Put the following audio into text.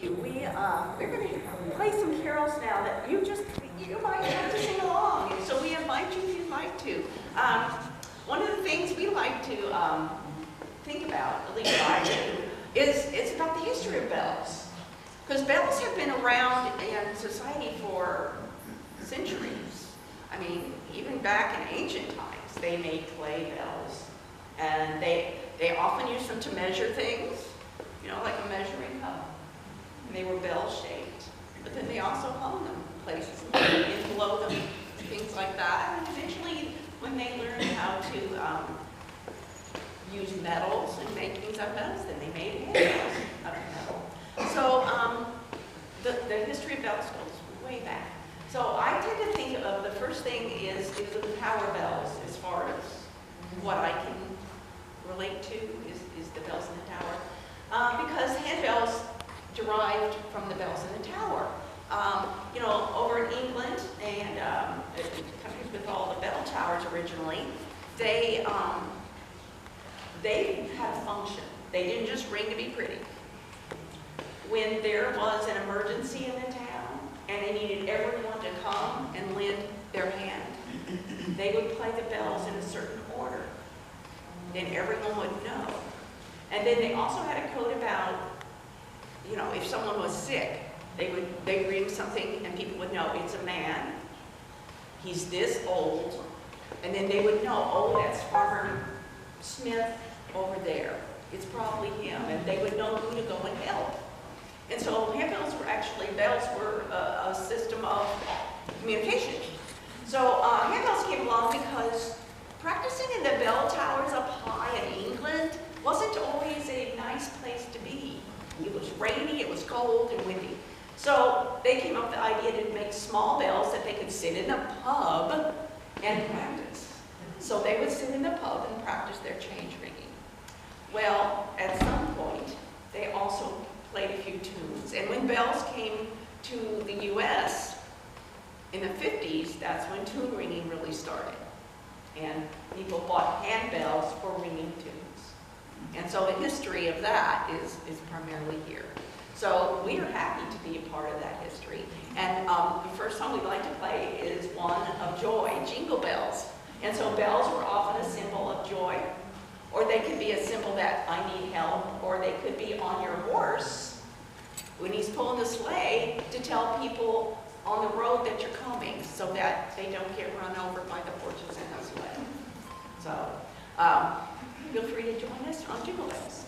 We're going to play some carols now that you might have to sing along. And so we invite you if you'd like to. One of the things we like to think about, at least I do, is it's about the history of bells. Because bells have been around in society for centuries. I mean, even back in ancient times, they made clay bells. And they often used them to measure things, you know, like a measuring cup. And they were bell-shaped. But then they also hung them places and blow them, things like that. And eventually, when they learned how to use metals and make things out of metals, then they made handbells out of metal. So the history of bells goes way back. So I tend to think of the first thing is the tower bells, as far as what I can relate to is the bells in the tower. Because handbells derived from the bells in the tower. You know, over in England and countries with all the bell towers originally, they had a function. They didn't just ring to be pretty. When there was an emergency in the town and they needed everyone to come and lend their hand, they would play the bells in a certain order. Then everyone would know. And then they also had a code about, you know, if someone was sick, they'd ring something and people would know it's a man, he's this old, and then they would know, oh, that's Farmer Smith over there. It's probably him, and they would know who to go and help. And so bells were a system of communication. So handbells came along because practicing in the bell towers up high in England wasn't always a nice place to be. It was rainy, it was cold and windy. So they came up with the idea to make small bells that they could sit in a pub and practice. So they would sit in the pub and practice their change ringing. Well, at some point, they also played a few tunes. And when bells came to the U.S. in the 50s, that's when tune ringing really started. And people bought handbells for ringing tunes. And so the history of that is primarily here. So we are happy to be a part of that history. And the first song we'd like to play is one of joy, Jingle Bells. And so bells were often a symbol of joy, or they could be a symbol that I need help, or they could be on your horse when he's pulling the sleigh to tell people on the road that you're coming so that they don't get run over by the horses in the sleigh. So feel free to join us on Jingle Bells.